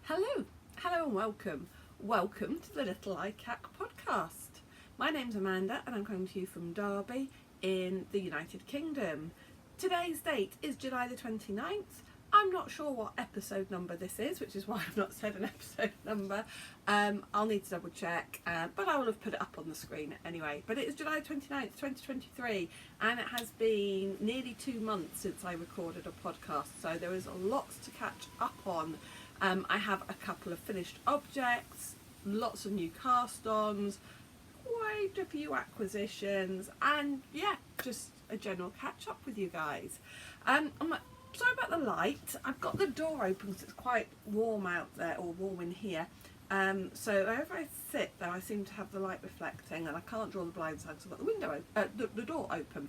Hello and welcome. Welcome to the Little Likac podcast. My name's Amanda and I'm coming to you from Derby in the United Kingdom. Today's date is July the 29th. I'm not sure what episode number this is, which is why I've not said an episode number. I'll need to double check, but I will have put it up on the screen anyway. But it is July 29th, 2023, and it has been nearly 2 months since I recorded a podcast, so there is lots to catch up on. I have a couple of finished objects, lots of new cast-ons, quite a few acquisitions, and yeah, just a general catch up with you guys. I'm sorry about the light. I've got the door open because it's quite warm out there, or warm in here. So wherever I sit though, I seem to have the light reflecting, and I can't draw the blinds down because I've got the window, the door open.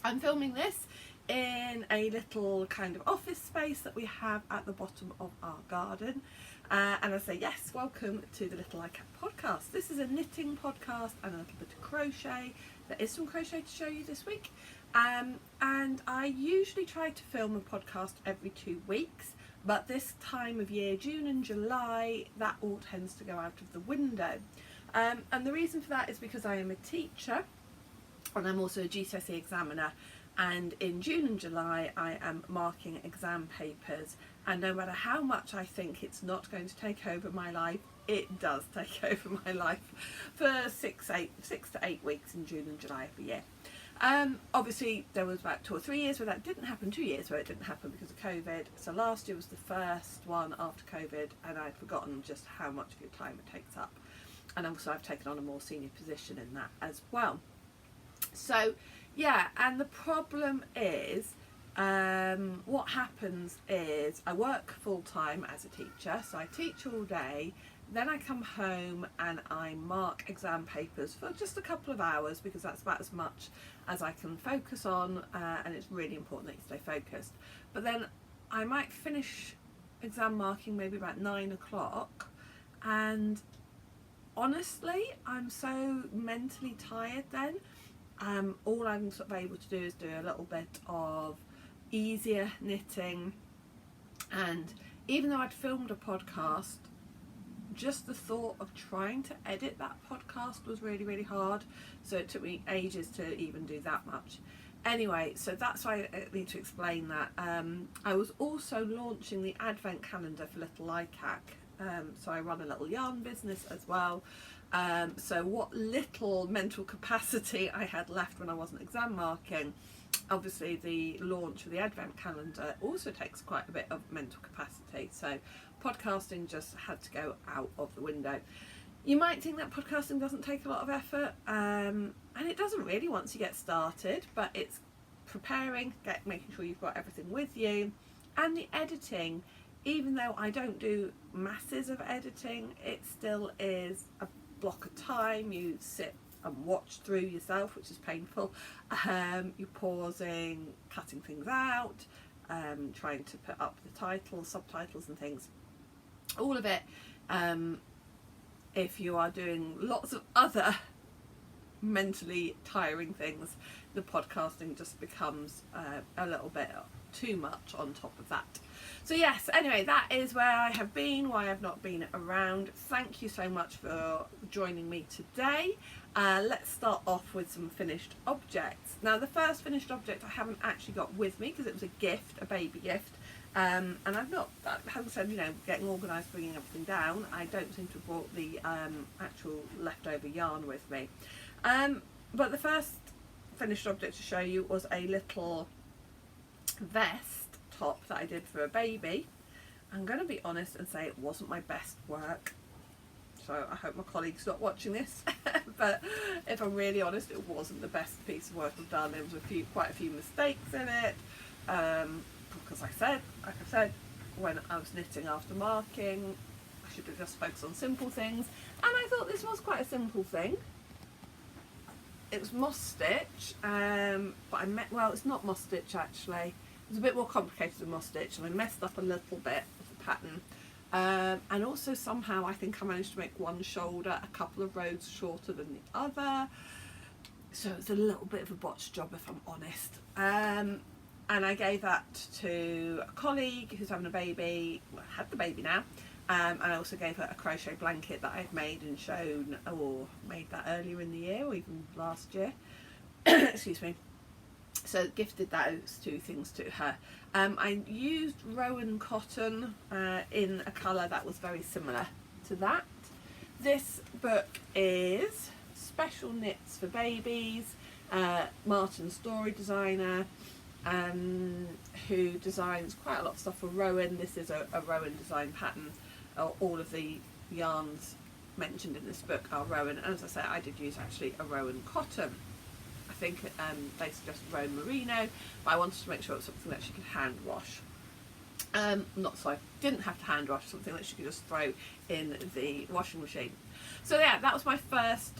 I'm filming this in a little kind of office space that we have at the bottom of our garden, and I say yes, welcome to the Little Likac podcast. This is a knitting podcast and a little bit of crochet. There is some crochet to show you this week, and I usually try to film a podcast every 2 weeks, but this time of year, June and July, that all tends to go out of the window, and the reason for that is because I am a teacher and I'm also a GCSE examiner. And in June and July I am marking exam papers, and no matter how much I think it's not going to take over my life, it does take over my life for 6 to 8 weeks in June and July every year. Obviously there was about 2 or 3 years where that didn't happen, 2 years where it didn't happen because of COVID. So last year was the first one after COVID, and I'd forgotten just how much of your time it takes up. And also I've taken on a more senior position in that as well. So yeah, and the problem is, what happens is I work full time as a teacher, so I teach all day, then I come home and I mark exam papers for just a couple of hours because that's about as much as I can focus on, and it's really important that you stay focused. But then I might finish exam marking maybe about 9 o'clock, and honestly I'm so mentally tired then. All I'm sort of able to do is do a little bit of easier knitting, and even though I'd filmed a podcast, just the thought of trying to edit that podcast was really hard, so it took me ages to even do that much. Anyway, so that's why I need to explain that. I was also launching the advent calendar for Little Likac, so I run a little yarn business as well. So what little mental capacity I had left when I wasn't exam marking, obviously the launch of the advent calendar also takes quite a bit of mental capacity, so podcasting just had to go out of the window. You might think that podcasting doesn't take a lot of effort, and it doesn't really once you get started, but it's preparing, making sure you've got everything with you, and the editing. Even though I don't do masses of editing, it still is a block of time. You sit and watch through yourself, which is painful. You're pausing, cutting things out, trying to put up the titles, subtitles and things. All of it, if you are doing lots of other mentally tiring things, the podcasting just becomes a little bit too much on top of that. So yes, anyway, that is where I have been, why I've not been around. Thank you so much for joining me today. Let's start off with some finished objects. Now the first finished object I haven't actually got with me because it was a gift, a baby gift, and I've not, having said, you know, getting organised, bringing everything down, I don't seem to have brought the actual leftover yarn with me. But the first finished object to show you was a little vest top that I did for a baby. I'm going to be honest and say it wasn't my best work, so I hope my colleague's not watching this, but if I'm really honest, it wasn't the best piece of work I've done. There was quite a few mistakes in it, because like I said, when I was knitting after marking, I should have just focused on simple things, and I thought this was quite a simple thing. It was moss stitch, but well, it's not moss stitch actually. It's a bit more complicated than moss stitch, and I messed up a little bit with the pattern. And also somehow I think I managed to make one shoulder a couple of rows shorter than the other. So it's a little bit of a botched job if I'm honest. And I gave that to a colleague who's having a baby, well, had the baby now, And I also gave her a crochet blanket that I'd made and shown, or made that earlier in the year, or even last year. Excuse me. So gifted those two things to her. I used Rowan cotton in a colour that was very similar to that. This book is Special Knits for Babies, Martin Story designer, who designs quite a lot of stuff for Rowan. This is a Rowan design pattern. All of the yarns mentioned in this book are Rowan, and as I say, I did use actually a Rowan cotton. I think they suggested Rowan merino, but I wanted to make sure it was something that she could hand wash. Didn't have to hand wash, something that she could just throw in the washing machine. So yeah, that was my first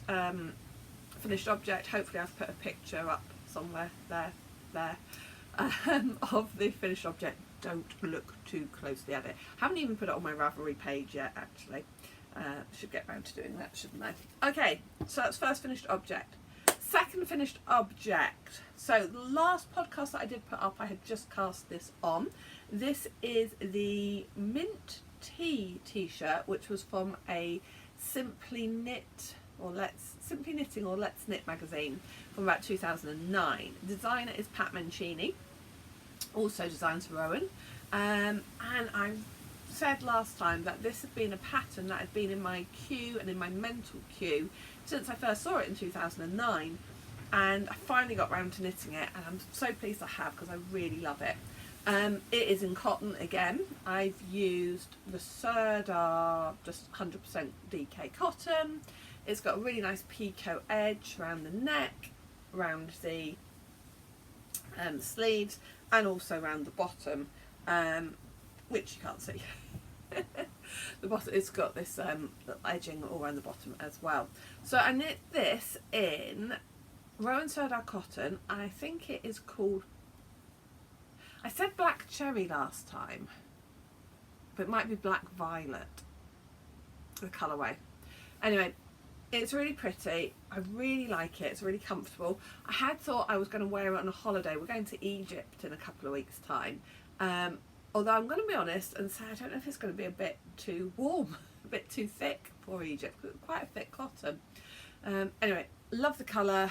finished object. Hopefully I've put a picture up somewhere there of the finished object. Don't look too closely at it. Haven't even put it on my Ravelry page yet, actually. Should get round to doing that, shouldn't I? Okay, so that's first finished object. Second finished object. So the last podcast that I did put up, I had just cast this on. This is the Mint Tea t-shirt, which was from a Simply Knitting or Let's Knit magazine from about 2009. The designer is Pat Mancini, also designs for Rowan. And I said last time that this had been a pattern that had been in my queue and in my mental queue since I first saw it in 2009, and I finally got round to knitting it, and I'm so pleased I have, because I really love it. It is in cotton again. I've used the Serdar just 100% DK cotton. It's got a really nice picot edge around the neck, around the sleeves, and also around the bottom, which you can't see. The bottom, it's got this little edging all around the bottom as well. So I knit this in Rowan Serdar cotton, and I think it is called, I said black cherry last time, but it might be black violet, the colourway. Anyway, it's really pretty. I really like it. It's really comfortable. I had thought I was going to wear it on a holiday. We're going to Egypt in a couple of weeks' time. Although I'm going to be honest and say I don't know if it's going to be a bit too warm, a bit too thick for Egypt, because it's quite a thick cotton. Anyway, love the colour,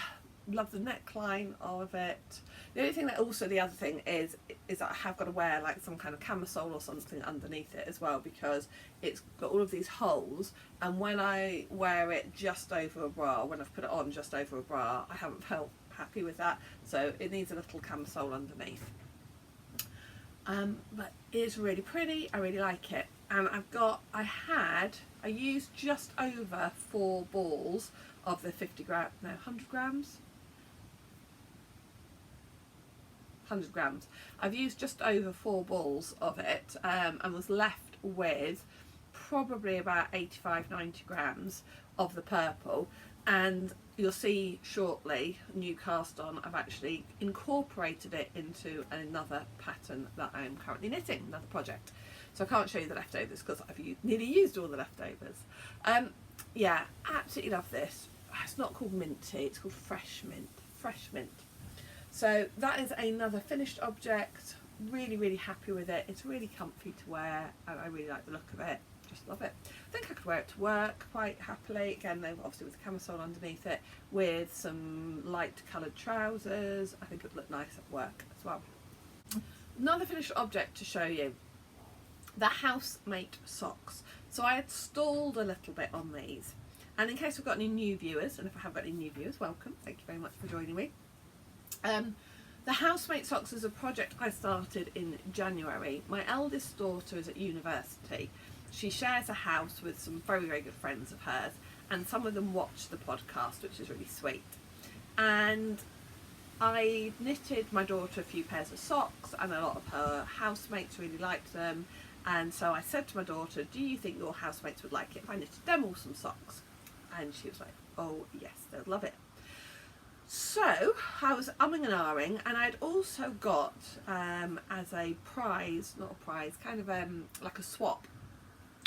love the neckline of it. The only thing that also, the other thing is that I have got to wear like some kind of camisole or something underneath it as well, because it's got all of these holes, and when I wear it just over a bra, when I've put it on just over a bra, I haven't felt happy with that, so it needs a little camisole underneath. But it's really pretty. I really like it, and I used just over 4 balls of the 100 grams. 100 grams. I've used just over 4 balls of it, and was left with probably about 85-90 grams of the purple. And you'll see shortly, new cast on, I've actually incorporated it into another pattern that I'm currently knitting, another project. So I can't show you the leftovers because I've nearly used all the leftovers. Yeah, absolutely love this. It's not called mint tea, it's called fresh mint. Fresh mint. So that is another finished object. Really, really happy with it. It's really comfy to wear, and I really like the look of it. Just love it. I think I could wear it to work quite happily. Again, obviously with a camisole underneath it, with some light coloured trousers. I think it would look nice at work as well. Another finished object to show you. The Housemate socks. So I had stalled a little bit on these. And in case we've got any new viewers, and if I have got any new viewers, welcome. Thank you very much for joining me. The Housemate socks is a project I started in January. My eldest daughter is at university. She shares a house with some very, very good friends of hers, and some of them watch the podcast, which is really sweet. And I knitted my daughter a few pairs of socks, and a lot of her housemates really liked them. And so I said to my daughter, do you think your housemates would like it if I knitted them all some socks? And she was like, oh yes, they'd love it. So I was umming and ahhing, and I'd also got as a prize, not a prize, kind of like a swap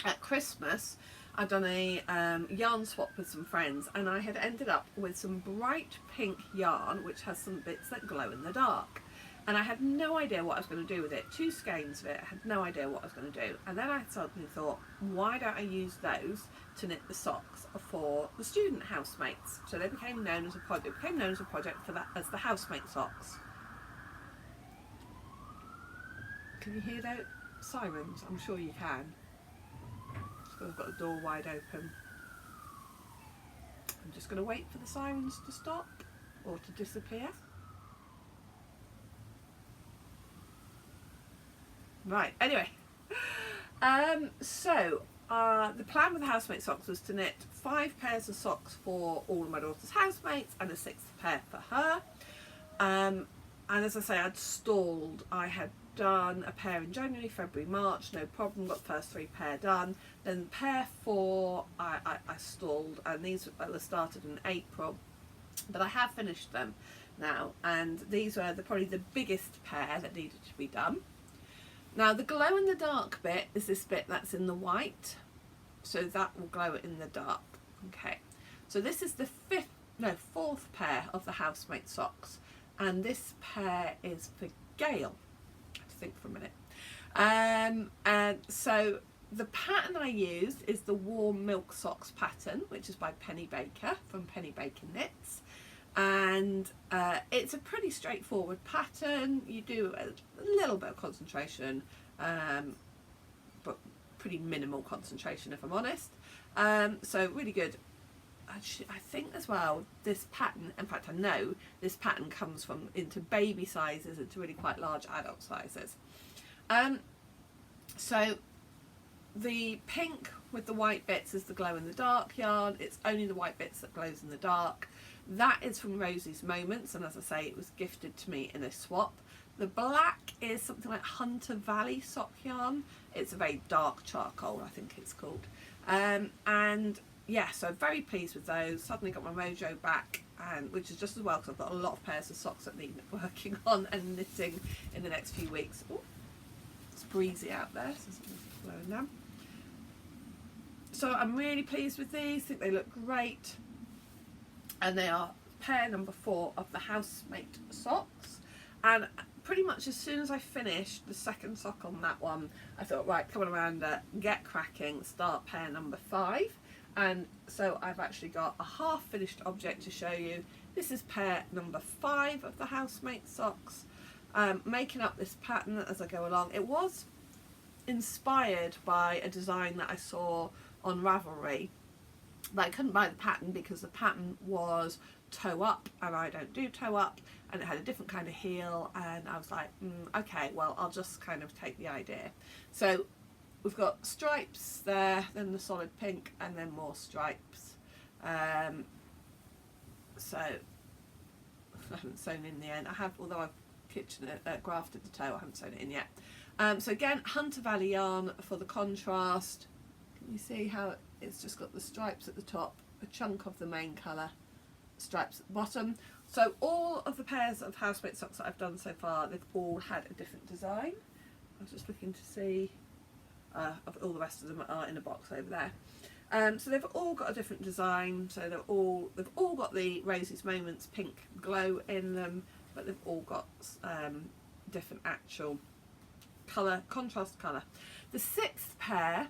at Christmas. I'd done a yarn swap with some friends, and I had ended up with some bright pink yarn which has some bits that glow in the dark. and I had no idea what I was going to do with it. 2 skeins of it, I had no idea what I was going to do. And then I suddenly thought, why don't I use those to knit the socks for the student housemates? So they became known as a project. It became known as a project for that as the housemate socks. Can you hear those sirens? I'm sure you can. I've got the door wide open. I'm just going to wait for the sirens to stop or to disappear. Right, anyway. The plan with the housemate socks was to knit 5 pairs of socks for all of my daughter's housemates and a 6th pair for her. And as I say, I'd stalled. I had done a pair in January, February, March, no problem, got the first 3 pair done. Then pair 4 I stalled, and these were started in April, but I have finished them now, and these were probably the biggest pair that needed to be done. Now the glow in the dark bit is this bit that's in the white, so that will glow in the dark. Okay, so this is the 4th pair of the housemate socks, and this pair is for Gail. I have to think for a minute. And so the pattern I used is the Warm Milk Socks pattern, which is by Penny Baker from Penny Baker Knits, and it's a pretty straightforward pattern. You do a little bit of concentration, but pretty minimal concentration if I'm honest. So really good. Actually, I think as well this pattern, in fact I know this pattern comes from into baby sizes into really quite large adult sizes. So the pink with the white bits is the glow in the dark yarn. It's only the white bits that glows in the dark. That is from Rosie's Moments, and as I say, it was gifted to me in a swap. The black is something like Hunter Valley sock yarn. It's a very dark charcoal, I think it's called. And yeah, so very pleased with those. Suddenly got my mojo back, and which is just as well because I've got a lot of pairs of socks that need working on and knitting in the next few weeks. Ooh, it's breezy out there, so it's blowing down. So I'm really pleased with these. I think they look great, and they are pair number 4 of the housemate socks. And pretty much as soon as I finished the 2nd sock on that one, I thought, right, come on Amanda, get cracking, start pair number 5. And so I've actually got a half finished object to show you. This is pair number 5 of the housemate socks. Making up this pattern as I go along. It was inspired by a design that I saw on Ravelry, but I couldn't buy the pattern because the pattern was toe up, and I don't do toe up, and it had a different kind of heel, and I was like, okay, well, I'll just kind of take the idea. So we've got stripes there, then the solid pink, and then more stripes. So I haven't sewn in the end. I have, although I've grafted the toe, I haven't sewn it in yet. So again, Hunter Valley yarn for the contrast. Can you see how it's just got the stripes at the top, a chunk of the main colour, stripes at the bottom. So all of the pairs of housemate socks that I've done so far, they've all had a different design. I was just looking to see, all the rest of them are in a box over there. So they've all got a different design. So they've all got the Rosie's Moments pink glow in them, but they've all got different actual colour, contrast colour. The 6th pair,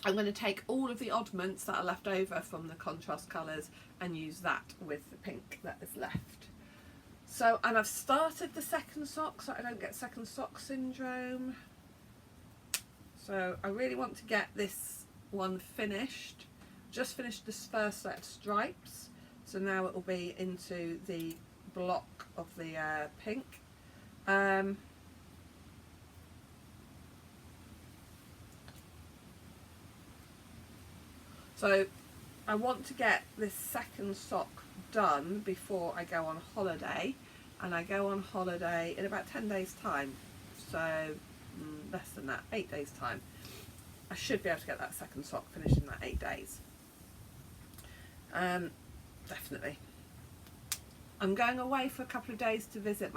I'm going to take all of the oddments that are left over from the contrast colours and use that with the pink that is left. So, and I've started the 2nd sock so I don't get 2nd sock syndrome. So I really want to get this one finished. Just finished this first set of stripes, so now it will be into the block of the pink. So I want to get this 2nd sock done before I go on holiday, and I go on holiday in about 10 days time, so less than that, 8 days time. I should be able to get that 2nd sock finished in that 8 days. Definitely. I'm going away for a couple of days to visit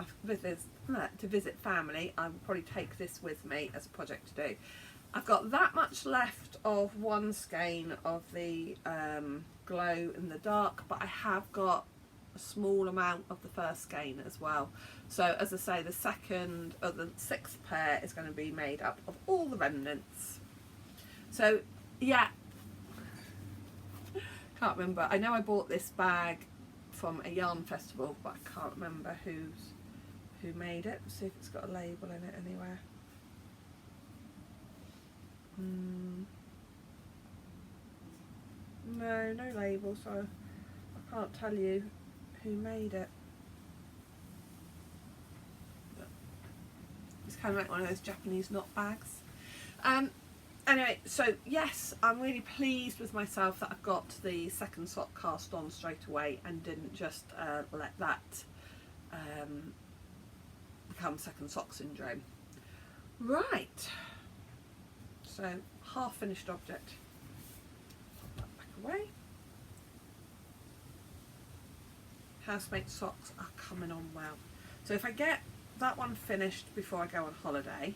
family. I will probably take this with me as a project to do. I've got that much left of one skein of the glow in the dark, but I have got a small amount of the first skein as well. So as I say, the second or the sixth pair is going to be made up of all the remnants. So yeah, can't remember. I know I bought this bag from a yarn festival, but I can't remember who made it. Let's see if it's got a label in it anywhere. No label, so I can't tell you who made it. It's kind of like one of those Japanese knot bags. Anyway, so yes, I'm really pleased with myself that I've got the second sock cast on straight away and didn't just let that become second sock syndrome. Right, so half finished object. Pop that back away. Housemate socks are coming on well. So if I get that one finished before I go on holiday,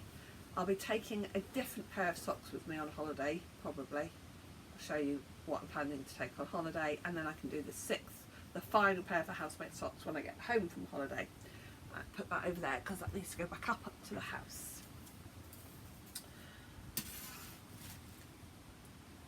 I'll be taking a different pair of socks with me on holiday, probably. I'll show you what I'm planning to take on holiday, and then I can do the final pair for Housemate socks when I get home from holiday. I put that over there because that needs to go back up to the house.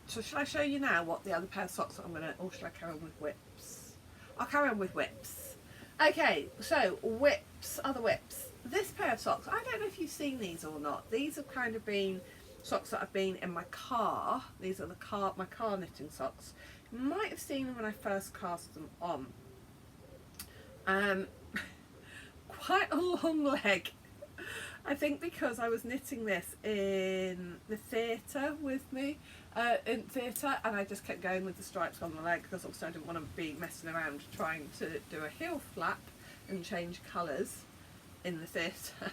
So shall I show you now what the other pair of socks that I'm going to, or should I carry on with whips? I'll carry on with whips. Okay, so whips, other whips. This pair of socks, I don't know if you've seen these or not. These have kind of been socks that have been in my car. These are my car knitting socks. You might have seen them when I first cast them on. Quite a long leg. I think because I was knitting this in the theatre with me, and I just kept going with the stripes on the leg because obviously I didn't want to be messing around trying to do a heel flap and change colours in the theatre.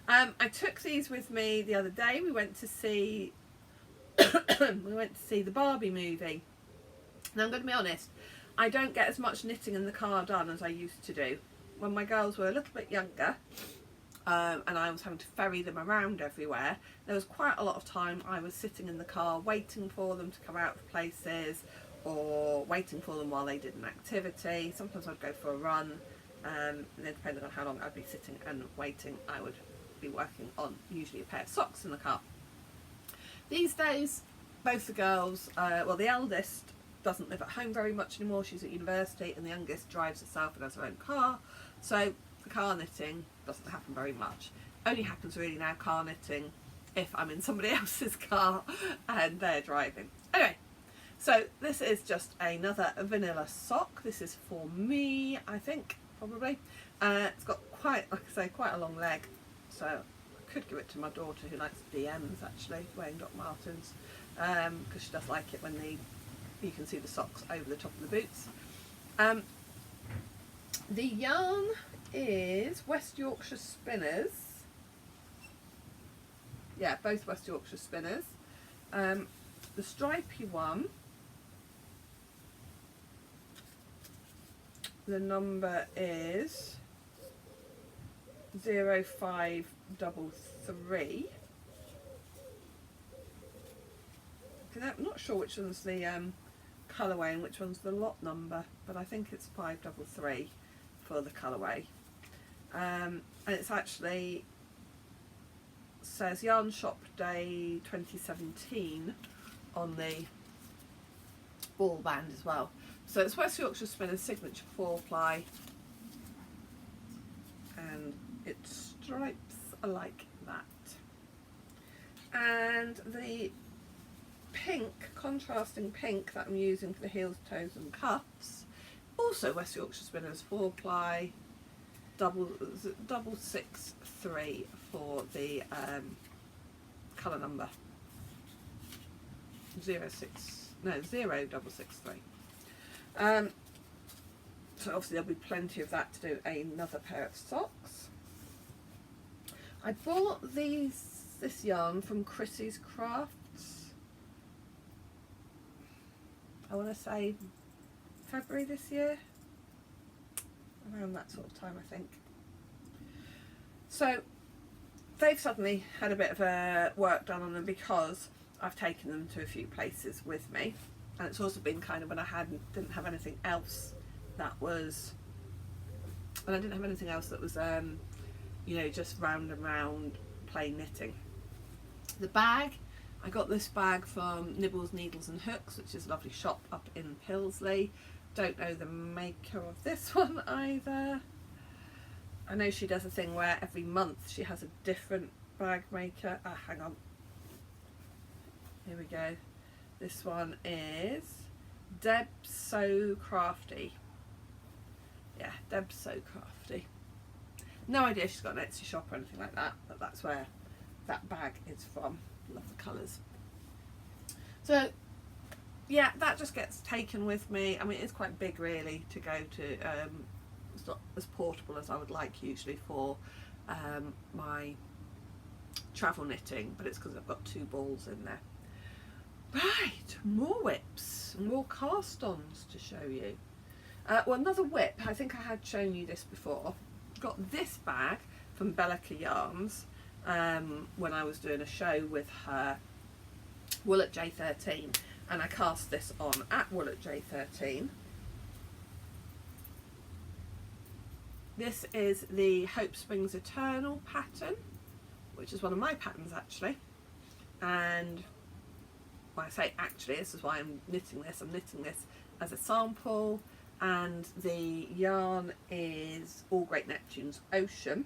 I took these with me the other day. We went to see the Barbie movie. Now I'm going to be honest, I don't get as much knitting in the car done as I used to do. When my girls were a little bit younger, and I was having to ferry them around everywhere, there was quite a lot of time I was sitting in the car waiting for them to come out of places, or waiting for them while they did an activity. Sometimes I'd go for a run, and then depending on how long I'd be sitting and waiting, I would be working on usually a pair of socks in the car. These days, both the girls, well, the eldest doesn't live at home very much anymore, she's at university, and the youngest drives herself and has her own car, so the car knitting doesn't happen very much. Only happens really now car knitting if I'm in somebody else's car and they're driving. Anyway, so this is just another vanilla sock. This is for me, I think, probably. It's got quite, like I say, quite a long leg, so I could give it to my daughter who likes DMs actually, wearing Doc Martens, because she does like it when you can see the socks over the top of the boots. The yarn is West Yorkshire Spinners. Yeah, both West Yorkshire Spinners. The stripy one, the number is 0533. I'm not sure which one's the colourway and which one's the lot number, but I think it's 533 for the colourway. And it's actually says Yarn Shop Day 2017 on the ball band as well. So it's West Yorkshire Spinners signature 4-ply, and its stripes are like that. And the pink, contrasting pink that I'm using for the heels, toes and cuffs, also West Yorkshire Spinners 4-ply, 663 for the colour number 0663. So obviously there'll be plenty of that to do another pair of socks. I bought this yarn from Chrissy's Crafts, I want to say February this year, around that sort of time I think. So they've suddenly had a bit of work done on them because I've taken them to a few places with me, and it's also been kind of when I didn't have anything else that was, and I didn't have anything else that was you know, just round and round plain knitting. The bag, I got this bag from Nibbles, Needles and Hooks, which is a lovely shop up in Pilsley. Don't know the maker of this one either. I know she does a thing where every month she has a different bag maker. Ah, hang on. Here we go. This one is Deb So Crafty. Yeah, Deb So Crafty. No idea she's got an Etsy shop or anything like that, but that's where that bag is from. Love the colours. So yeah, that just gets taken with me. I mean, it's quite big really to go to. It's not as portable as I would like usually for my travel knitting, but it's because I've got 2 balls in there. Right, more whips, more cast-ons to show you. Well, another whip, I think I had shown you this before. Got this bag from Bellica Yarns when I was doing a show with her, Wool at J13, and I cast this on at Wool at J13. This is the Hope Springs Eternal pattern, which is one of my patterns actually, and when I say actually, this is why I'm knitting this. I'm knitting this as a sample, and the yarn is All Great Neptune's Ocean.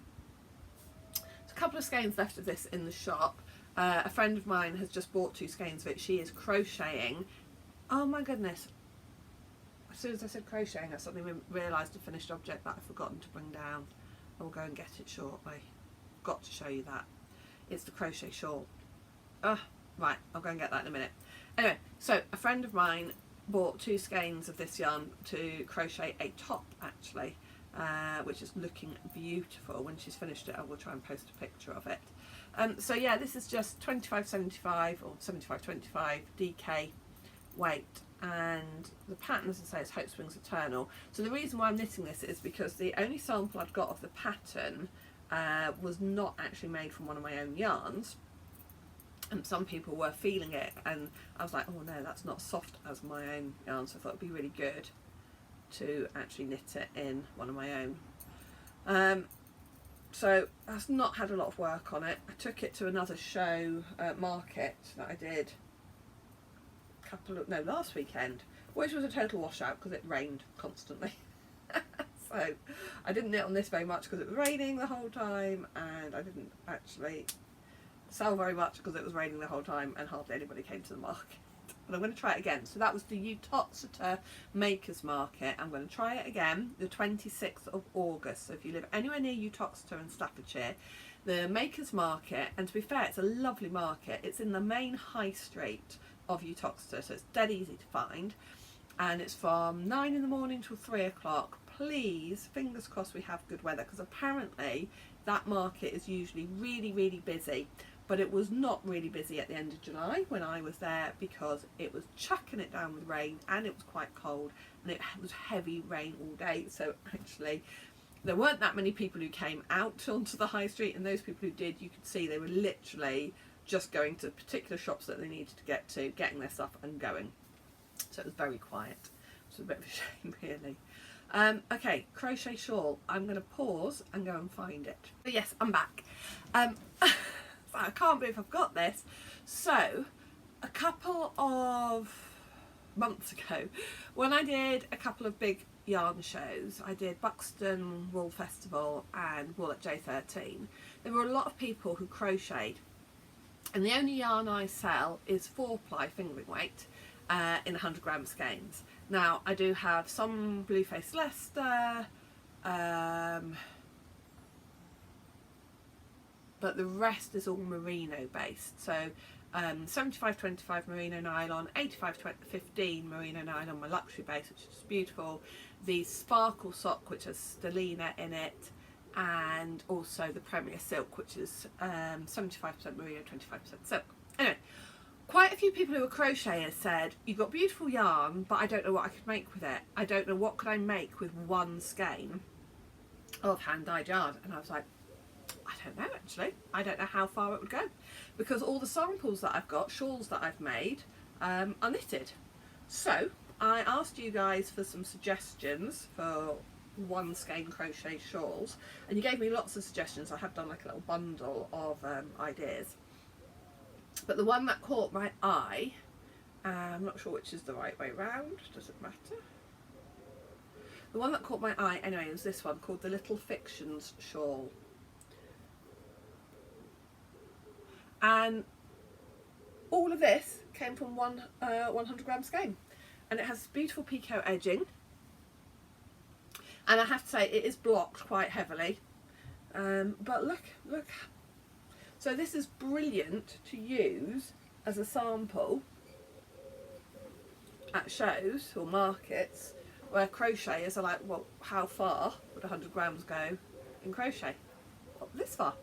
There's a couple of skeins left of this in the shop. A friend of mine has just bought 2 skeins of it. She is crocheting. Oh my goodness. As soon as I said crocheting, I suddenly realised a finished object that I've forgotten to bring down. I will go and get it shortly. Got to show you that. It's the crochet shawl. Right, I'll go and get that in a minute. Anyway, so a friend of mine bought 2 skeins of this yarn to crochet a top actually, which is looking beautiful. When she's finished it, I will try and post a picture of it. So yeah, this is just 25.75 or 75.25 DK weight, and the pattern, as I say, is Hope Springs Eternal. So the reason why I'm knitting this is because the only sample I'd got of the pattern was not actually made from one of my own yarns. And some people were feeling it, and I was like, oh no, that's not soft as my own yarn, so I thought it'd be really good to actually knit it in one of my own. So I've not had a lot of work on it. I took it to another show market that I did last weekend, which was a total washout because it rained constantly. So I didn't knit on this very much because it was raining the whole time, and I didn't actually sell very much because it was raining the whole time and hardly anybody came to the market. But I'm going to try it again. So that was the Uttoxeter Makers Market. I'm going to try it again the 26th of August. So if you live anywhere near Uttoxeter in Staffordshire, the Makers Market, and to be fair, it's a lovely market. It's in the main high street of Uttoxeter, so it's dead easy to find. And it's from 9 in the morning till 3 o'clock. Please, fingers crossed we have good weather, because apparently that market is usually really, really busy. But it was not really busy at the end of July when I was there, because it was chucking it down with rain and it was quite cold, and it was heavy rain all day. So actually there weren't that many people who came out onto the high street, and those people who did, you could see they were literally just going to particular shops that they needed to get to, getting their stuff and going. So it was very quiet. It was a bit of a shame really. Okay, crochet shawl. I'm going to pause and go and find it. But yes, I'm back. I can't believe I've got this. So a couple of months ago, when I did a couple of big yarn shows, I did Buxton Wool Festival and Wool at J13, there were a lot of people who crocheted, and the only yarn I sell is 4-ply fingering weight in 100 gram skeins. Now I do have some Blueface Leicester, but the rest is all merino based. So 75-25 merino nylon, 85-15 merino nylon, my luxury base, which is beautiful, the sparkle sock which has stellina in it, and also the Premier Silk, which is 75% merino, 25% silk. Anyway, quite a few people who are crocheters said, you've got beautiful yarn, but I don't know what I could make with it. I don't know what could I make with one skein of hand-dyed yarn. And I was like, I don't know actually. I don't know how far it would go, because all the samples that I've got, shawls that I've made, are knitted. So I asked you guys for some suggestions for one skein crochet shawls, and you gave me lots of suggestions. I have done like a little bundle of ideas, but the one that caught my eye, I'm not sure which is the right way round, does it matter? The one that caught my eye anyway was this one called the Little Fictions shawl, and all of this came from one 100-gram skein, and it has beautiful picot edging, and I have to say it is blocked quite heavily, but look, so this is brilliant to use as a sample at shows or markets where crocheters are like, well, how far would 100 grams go in crochet? Well, this far.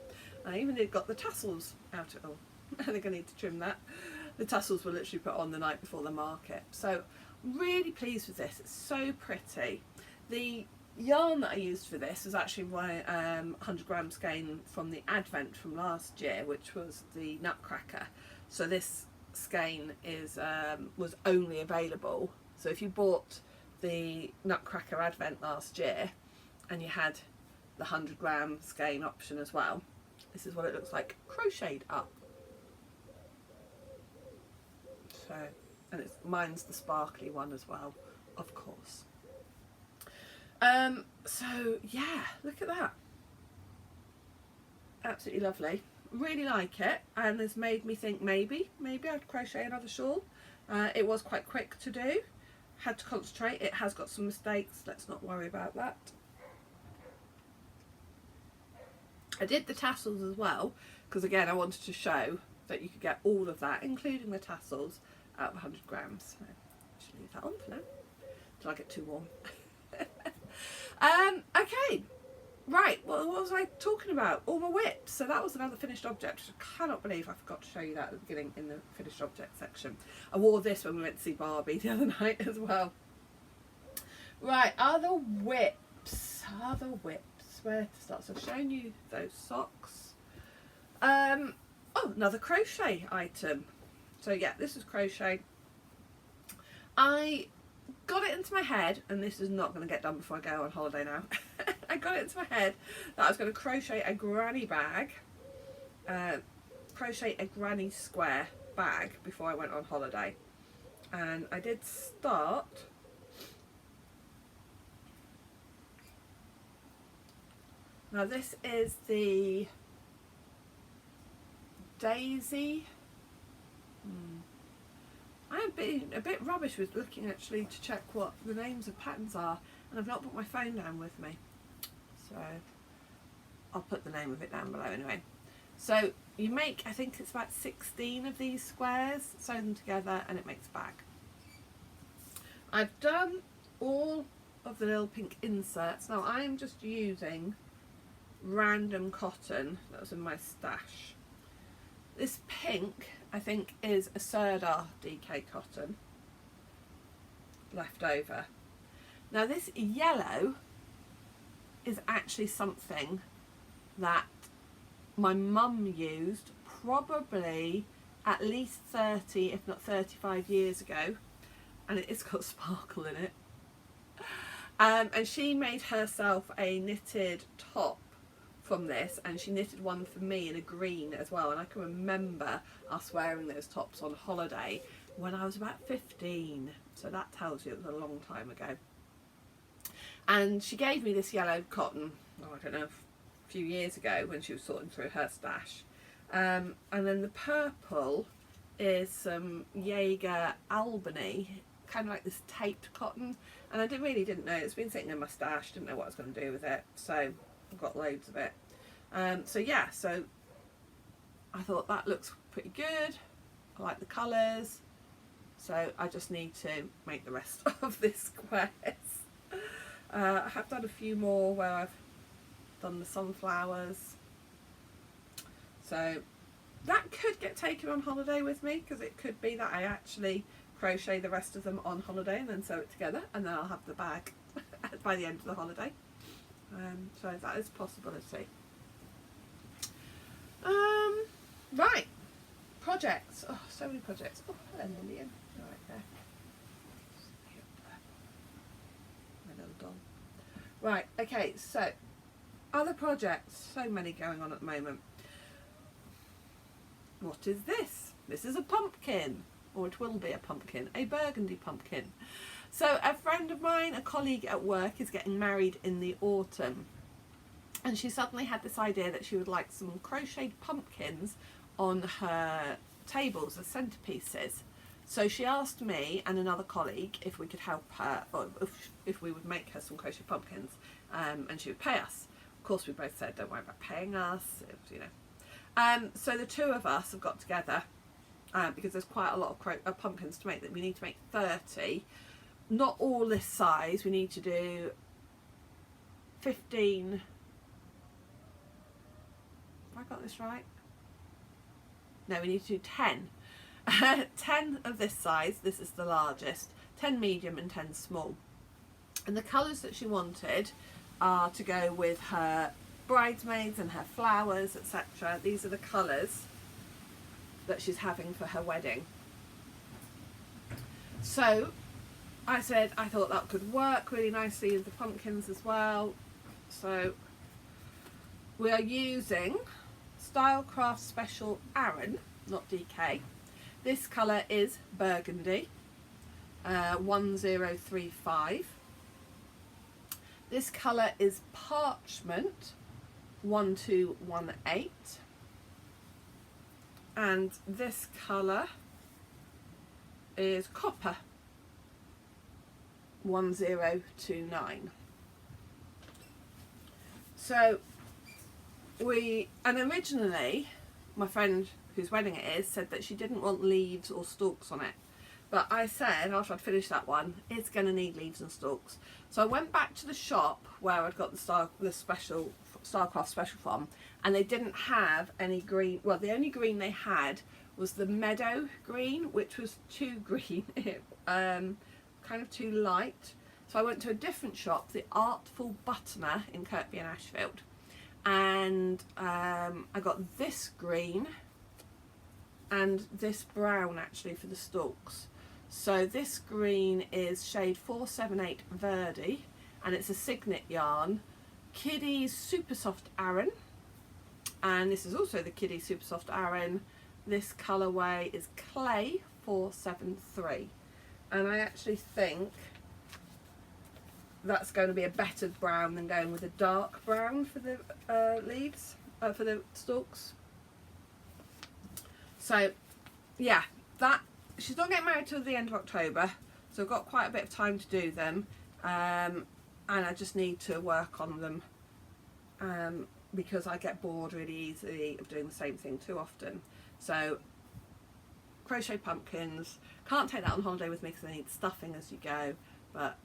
I even got the tassels out at all. I think I need to trim that. The tassels were literally put on the night before the market. So really pleased with this. It's so pretty. The yarn that I used for this was actually my 100-gram skein from the Advent from last year, which was the Nutcracker. So this skein is was only available. So if you bought the Nutcracker Advent last year and you had the 100-gram skein option as well, this is what it looks like crocheted up. So, and mine's the sparkly one as well, of course. So yeah, look at that. Absolutely lovely. Really like it, and it's made me think maybe I'd crochet another shawl. It was quite quick to do. Had to concentrate. It has got some mistakes. Let's not worry about that. I did the tassels as well because again I wanted to show that you could get all of that, including the tassels, out of 100 grams. So I should leave that on for now till I get too warm. Okay, right, well, what was I talking about? All my whips. So that was another finished object. I cannot believe I forgot to show you that at the beginning in the finished object section. I wore this when we went to see Barbie the other night as well. Right, other whips. Where to start? So I've shown you those socks. Oh, another crochet item. So yeah, this is crochet. I got it into my head, and this is not going to get done before I go on holiday now. I got it into my head that I was going to crochet a granny bag, crochet a granny square bag before I went on holiday. And I did start. Now this is the Daisy. I'm being a bit rubbish with looking actually to check what the names of patterns are, and I've not put my phone down with me, so I'll put the name of it down below anyway. So you make, I think it's about 16 of these squares, sew them together, and it makes a bag. I've done all of the little pink inserts. Now I'm just using random cotton that was in my stash. This pink I think is a Serdar DK cotton left over. Now this yellow is actually something that my mum used probably at least 30 if not 35 years ago, and it's got sparkle in it, and she made herself a knitted top from this, and she knitted one for me in a green as well, and I can remember us wearing those tops on holiday when I was about 15, so that tells you it was a long time ago. And she gave me this yellow cotton, oh, I don't know, a few years ago when she was sorting through her stash, and then the purple is some Jaeger Albany, kind of like this taped cotton, and I really didn't know, it's been sitting in my stash, didn't know what I was going to do with it, so I've got loads of it. So yeah, so I thought that looks pretty good. I like the colours, so I just need to make the rest of this squares. I have done a few more where I've done the sunflowers, so that could get taken on holiday with me, because it could be that I actually crochet the rest of them on holiday and then sew it together, and then I'll have the bag by the end of the holiday. So that is a possibility. Right, projects. Oh, so many projects. Oh, hello Lillian. Right there. doll. Right, okay, so other projects, so many going on at the moment. What is this? This is a pumpkin, or it will be a pumpkin, a burgundy pumpkin. So a friend of mine, a colleague at work, is getting married in the autumn, and she suddenly had this idea that she would like some crocheted pumpkins on her tables as centerpieces. So she asked me and another colleague if we could help her, or if we would make her some crochet pumpkins, and she would pay us. Of course, we both said, don't worry about paying us, you know. So the two of us have got together, because there's quite a lot of pumpkins to make, that we need to make 30. Not all this size, we need to do 15. Have I got this right? No, we need to do 10. 10 of this size, this is the largest, 10 medium and 10 small. And the colours that she wanted are to go with her bridesmaids and her flowers, etc. These are the colours that she's having for her wedding. So I said I thought that could work really nicely with the pumpkins as well. So we are using Stylecraft Special Aran, not DK. This colour is Burgundy, 1035. This colour is Parchment, 1218. And this colour is Copper, 1029. So originally my friend whose wedding it is said that she didn't want leaves or stalks on it, but I said after I'd finished that one, it's going to need leaves and stalks. So I went back to the shop where I'd got the Stylecraft Special from, and they didn't have any green. Well, the only green they had was the meadow green, which was too green, kind of too light. So I went to a different shop, the Artful Buttoner in Kirkby and Ashfield, and I got this green and this brown actually for the stalks. So this green is shade 478 Verdi, and it's a Signet yarn, Kiddie's Super Soft Aran, and this is also the Kiddie Super Soft Aran. This colourway is Clay 473, and I actually think that's going to be a better brown than going with a dark brown for the leaves, for the stalks. So yeah, that she's not getting married till the end of October, so I've got quite a bit of time to do them, and I just need to work on them, because I get bored really easily of doing the same thing too often. So crochet pumpkins, can't take that on holiday with me because I need stuffing as you go, but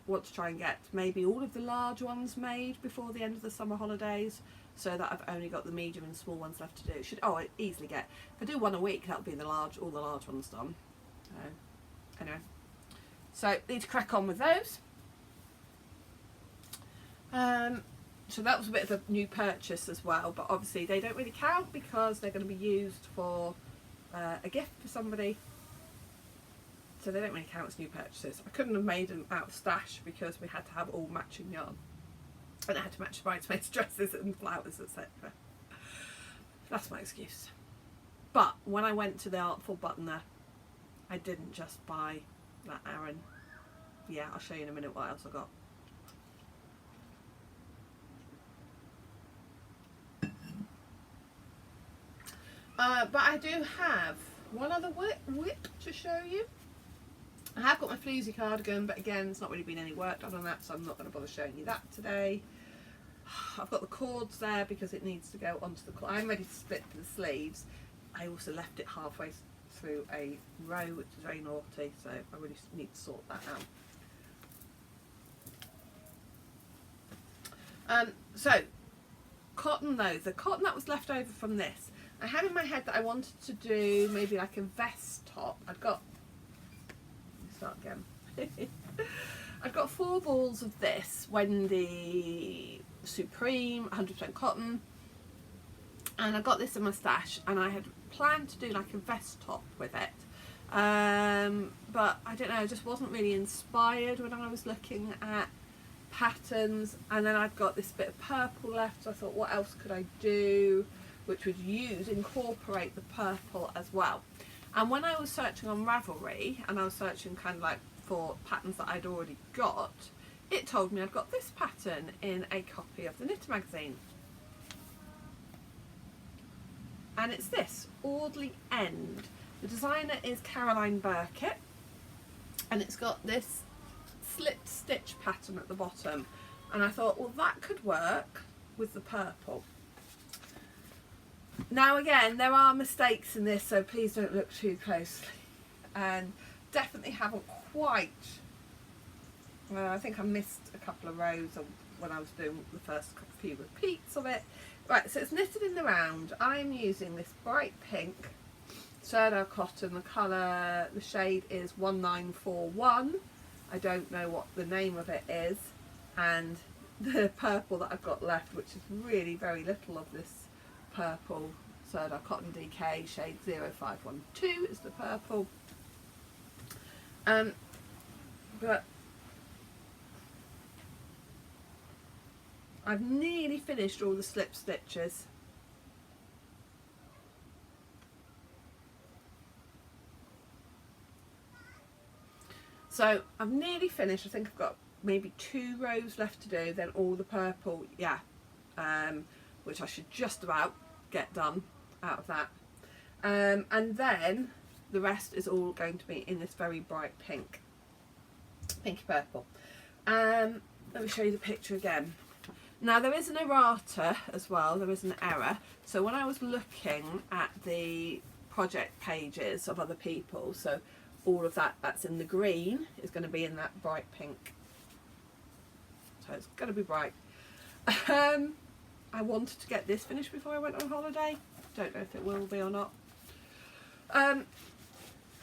want to try and get maybe all of the large ones made before the end of the summer holidays, so that I've only got the medium and small ones left to do. I easily get, if I do one a week, that'll be all the large ones done. Anyway, so need to crack on with those. So that was a bit of a new purchase as well, but obviously they don't really count because they're going to be used for a gift for somebody, so they don't really count as new purchases. I couldn't have made them out of stash because we had to have all matching yarn, and I had to match bridesmaids' dresses and flowers, etc. That's my excuse. But when I went to the Artful Buttoner, I didn't just buy that Aran. Yeah, I'll show you in a minute what else I got. But I do have one other whip to show you. I have got my fleecy cardigan, but again, there's not really been any work done on that, so I'm not going to bother showing you that today. I've got the cords there because it needs to go onto the cord. I'm ready to split for the sleeves. I also left it halfway through a row, which is very naughty, so I really need to sort that out. So cotton though, the cotton that was left over from this, I had in my head that I wanted to do maybe like a vest top. I've got, start again. I've got 4 balls of this Wendy Supreme 100% cotton, and I got this in my stash, and I had planned to do like a vest top with it, but I don't know, I just wasn't really inspired when I was looking at patterns, and then I'd got this bit of purple left, so I thought what else could I do which would incorporate the purple as well. And when I was searching on Ravelry, and I was searching kind of like for patterns that I'd already got, it told me I'd got this pattern in a copy of the Knitter magazine. And it's this, Audley End. The designer is Caroline Burkett, and it's got this slip stitch pattern at the bottom. And I thought, well, that could work with the purple. Now again, there are mistakes in this, so please don't look too closely. And definitely haven't quite, I think I missed a couple of rows when I was doing the first few repeats of it. Right, so it's knitted in the round. I'm using this bright pink Serdar cotton. The colour, the shade is 1941. I don't know what the name of it is. And the purple that I've got left, which is really very little of this purple Serdar cotton DK, shade 0512 is the purple. But I've nearly finished all the slip stitches. So I've nearly finished. I think I've got maybe 2 rows left to do, then all the purple, yeah, which I should just about get done out of that. And then the rest is all going to be in this very bright pink, pinky purple. Let me show you the picture again. Now there is an errata as well, there is an error. So when I was looking at the project pages of other people, so all of that's in the green is going to be in that bright pink. So it's going to be bright. I wanted to get this finished before I went on holiday. Don't know if it will be or not.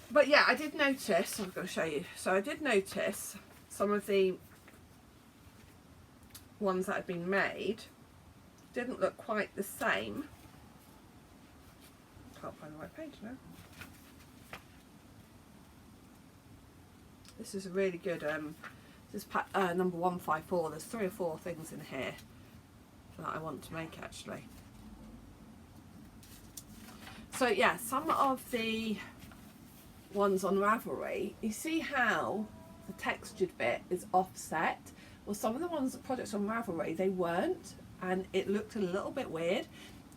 But yeah, I did notice, I'm going to show you. So I did notice some of the ones that had been made didn't look quite the same. Can't find the right page now. This is a really good, this is number 154. There's 3 or 4 things in here that I want to make actually. So yeah, some of the ones on Ravelry, you see how the textured bit is offset? Well, some of the ones, the projects on Ravelry, they weren't, and it looked a little bit weird.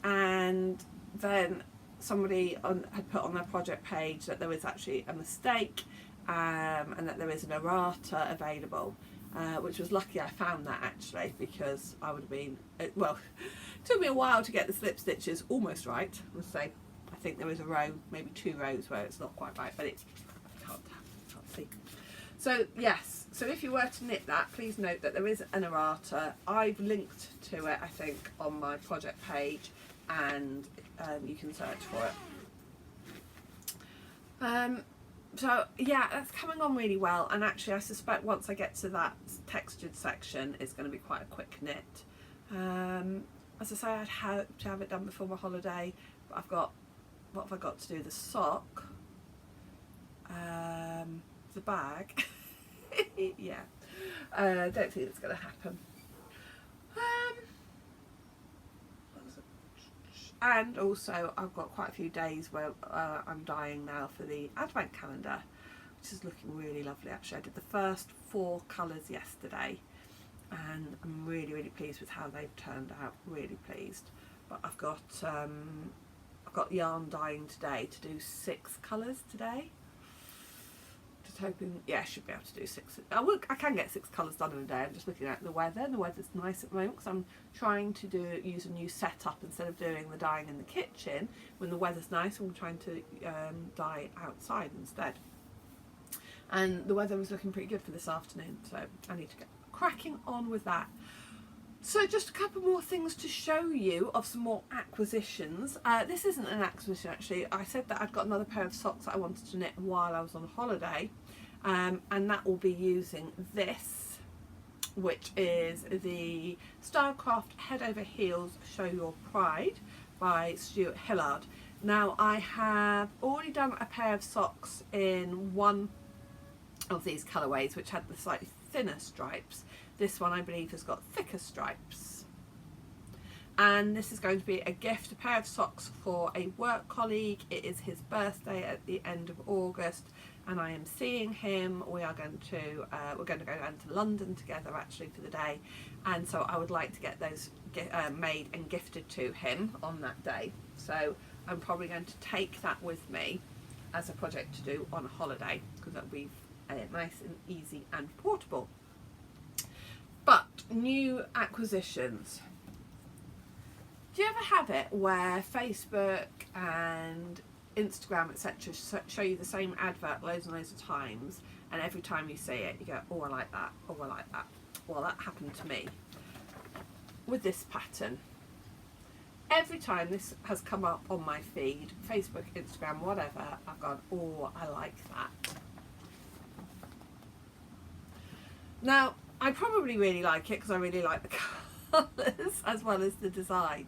And then somebody had put on their project page that there was actually a mistake, and that there is an errata available, which was lucky I found that actually, because I would have been, well, it took me a while to get the slip stitches almost right. Let's say, I think there is a row, maybe 2 rows where it's not quite right, but it's, I can't see. So yes, so if you were to knit that, please note that there is an errata. I've linked to it, I think, on my project page, and you can search for it. So yeah, that's coming on really well, and actually I suspect once I get to that textured section it's going to be quite a quick knit. As I say, I'd hoped to have it done before my holiday, but I've got, what have I got to do? The sock, the bag. Yeah, I don't think it's going to happen. And also I've got quite a few days where I'm dyeing now for the advent calendar, which is looking really lovely actually. I did the first 4 colours yesterday and I'm really, really pleased with how they've turned out, really pleased. But I've got yarn dyeing today to do 6 colours today. Just hoping, yeah, I should be able to do 6. I can get 6 colours done in a day. I'm just looking at the weather. The weather's nice at the moment because I'm trying to use a new setup instead of doing the dyeing in the kitchen. When the weather's nice, I'm trying to dye outside instead. And the weather was looking pretty good for this afternoon, so I need to get cracking on with that. So just a couple more things to show you of some more acquisitions. This isn't an acquisition actually. I said that I'd got another pair of socks that I wanted to knit while I was on holiday, and that will be using this, which is the Stylecraft Head Over Heels Show Your Pride by Stuart Hillard. Now I have already done a pair of socks in one of these colourways which had the slightly thinner stripes, This one I believe has got thicker stripes. And this is going to be a gift, a pair of socks for a work colleague. It is his birthday at the end of August, and I am seeing him. We are going to we're going to go down to London together actually for the day, and so I would like to get those made and gifted to him on that day. So I'm probably going to take that with me as a project to do on a holiday, because that'll be nice and easy and portable. But new acquisitions. Do you ever have it where Facebook and Instagram etc. show you the same advert loads and loads of times, and every time you see it you go, oh I like that, oh I like that? Well, that happened to me with this pattern. Every time this has come up on my feed, Facebook, Instagram, whatever, I've gone, oh I like that. Now I probably really like it because I really like the colours as well as the design.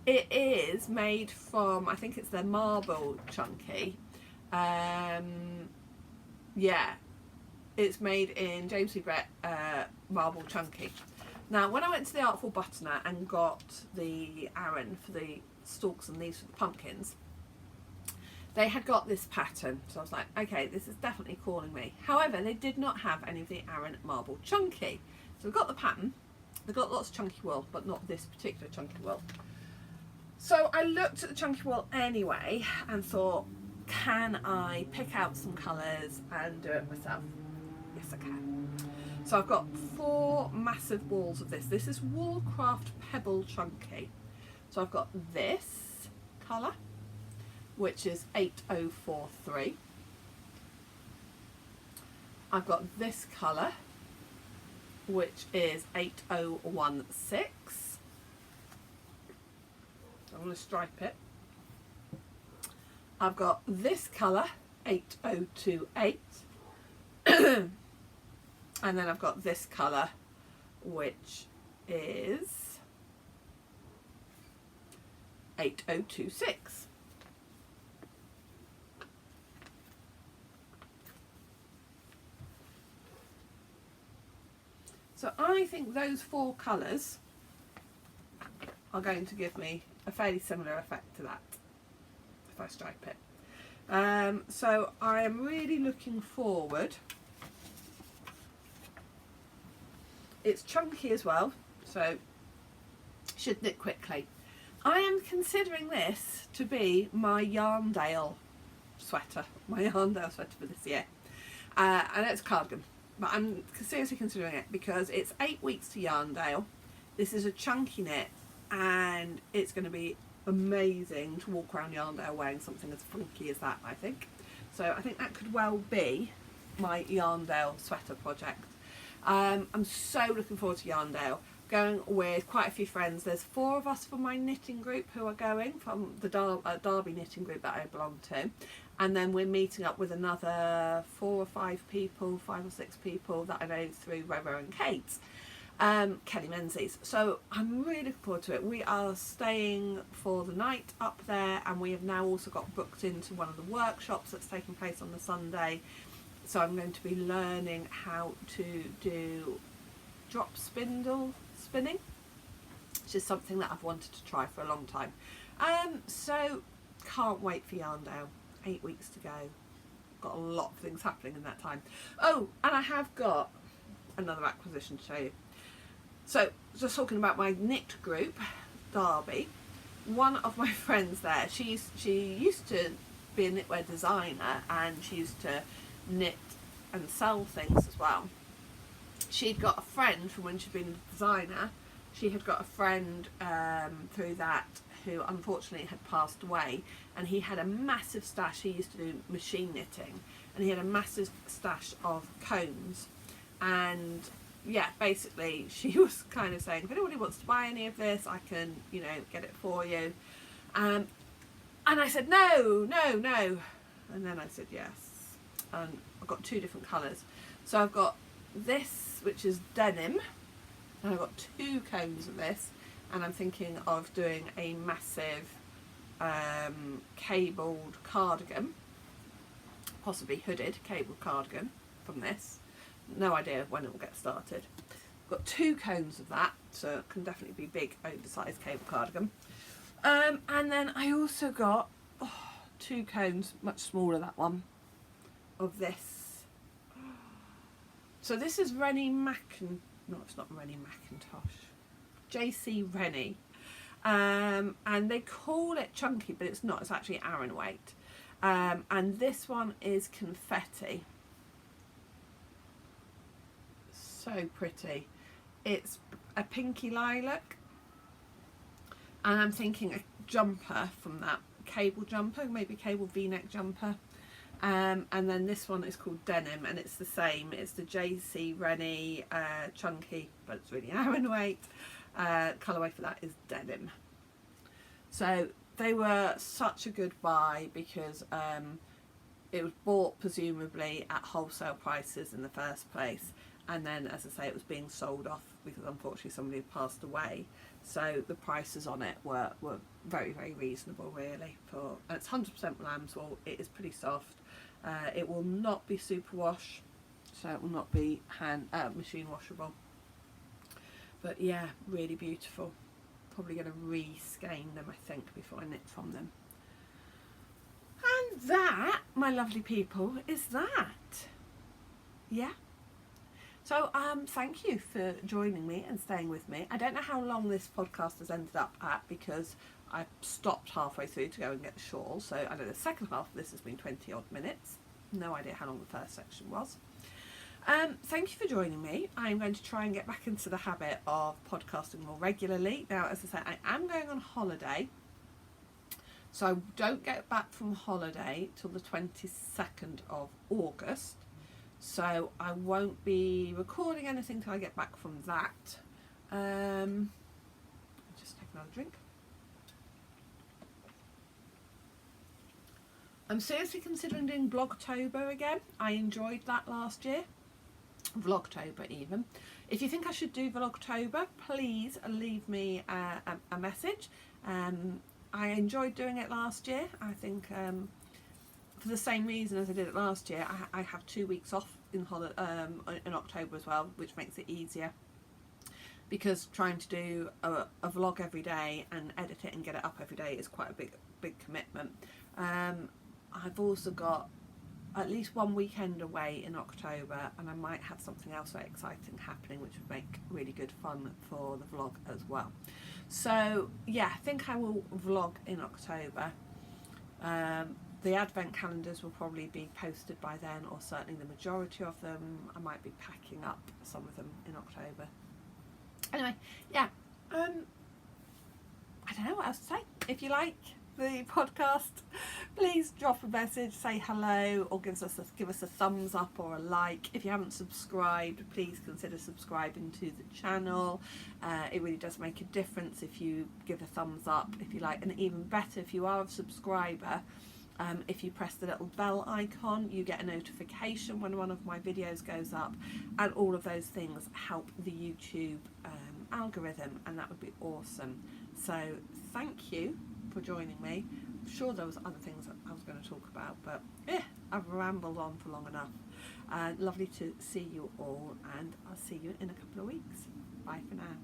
It is made from, I think it's their marble chunky. Yeah, it's made in James Lee Brett marble chunky. Now when I went to the Artful Buttoner and got the Aran for the stalks and leaves for the pumpkins, they had got this pattern, so I was like, okay, this is definitely calling me. However, they did not have any of the Aran marble chunky. So we've got the pattern, they've got lots of chunky wool, but not this particular chunky wool. So I looked at the chunky wool anyway and thought, can I pick out some colours and do it myself? Yes I can. So I've got 4 massive balls of this. This is Woolcraft Pebble Chunky. So I've got this colour, which is 8043. I've got this colour, which is 8016. I'm going to stripe it. I've got this colour, 8028. And then I've got this colour, which is 8026. So I think those 4 colours are going to give me a fairly similar effect to that if I stripe it. So I am really looking forward. It's chunky as well, so should knit quickly. I am considering this to be my Yarndale sweater, for this year. I know it's a cardigan, but I'm seriously considering it because it's 8 weeks to Yarndale. This is a chunky knit, and it's going to be amazing to walk around Yarndale wearing something as funky as that, I think. So I think that could well be my Yarndale sweater project. I'm so looking forward to Yarndale. Going with quite a few friends. There's 4 of us from my knitting group who are going, from the Derby knitting group that I belong to, and then we're meeting up with another 4 or 5 people, 5 or 6 people that I know through Roro and Kate, Kelly Menzies. So I'm really looking forward to it. We are staying for the night up there, and we have now also got booked into one of the workshops that's taking place on the Sunday. So I'm going to be learning how to do drop spindle spinning, which is something that I've wanted to try for a long time. So can't wait for Yarndale. 8 weeks to go. Got a lot of things happening in that time. Oh, and I have got another acquisition to show you. So just talking about my knit group, Derby, one of my friends there, she used to be a knitwear designer, and she used to knit and sell things as well. She'd got a friend from when she'd been a designer. She had got a friend through that who unfortunately had passed away, and he had a massive stash. He used to do machine knitting, and he had a massive stash of combs. And yeah, basically she was kind of saying, if anybody wants to buy any of this, I can, you know, get it for you. And I said no. And then I said yes. And I've got 2 different colours. So I've got this, which is denim, and I've got 2 combs of this, and I'm thinking of doing a massive cabled cardigan, possibly hooded cabled cardigan from this. No idea when it will get started. got 2 cones of that, so it can definitely be big, oversized cable cardigan. And then I also got 2 cones, much smaller that one, of this. So this is Rennie no, it's not Rennie Mackintosh, JC Rennie. And they call it chunky, but it's not, it's actually Aran weight. And this one is confetti. So pretty. It's a pinky lilac, and I'm thinking a jumper from that, cable jumper, maybe cable v-neck jumper. And then this one is called denim, and it's the same, it's the JC Rennie chunky, but it's really Aran weight. Colourway for that is denim. So they were such a good buy, because it was bought presumably at wholesale prices in the first place, and then, as I say, it was being sold off because unfortunately somebody had passed away, so the prices on it were very, very reasonable really. And it's 100% lamb's wool. It is pretty soft. It will not be superwash, so it will not be machine washable, but yeah, really beautiful. Probably going to re-skein them, I think, before I knit from them. And that, my lovely people, is that. Yeah. So thank you for joining me and staying with me. I don't know how long this podcast has ended up at, because I stopped halfway through to go and get the shawl, so I know the second half of this has been 20 odd minutes. No idea how long the first section was. Thank you for joining me. I'm going to try and get back into the habit of podcasting more regularly. Now, as I say, I am going on holiday, so I don't get back from holiday till the 22nd of August. So I won't be recording anything till I get back from that. I'll just take another drink. I'm seriously considering doing Blogtober again. I enjoyed that last year. Vlogtober even. If you think I should do Vlogtober, please leave me a message. I enjoyed doing it last year. I think for the same reason as I did it last year, I have 2 weeks off in October as well, which makes it easier, because trying to do a vlog every day and edit it and get it up every day is quite a big commitment. I've also got at least 1 weekend away in October, and I might have something else very exciting happening which would make really good fun for the vlog as well. So yeah, I think I will vlog in October. The advent calendars will probably be posted by then, or certainly the majority of them. I might be packing up some of them in October. Anyway, yeah, I don't know what else to say. If you like the podcast, please drop a message, say hello, or give us a thumbs up or a like. If you haven't subscribed, please consider subscribing to the channel. It really does make a difference if you give a thumbs up, if you like, and even better, if you are a subscriber, if you press the little bell icon, you get a notification when one of my videos goes up, and all of those things help the YouTube algorithm, and that would be awesome. So thank you for joining me. I'm sure there was other things that I was going to talk about, but I've rambled on for long enough. Lovely to see you all, and I'll see you in a couple of weeks. Bye for now.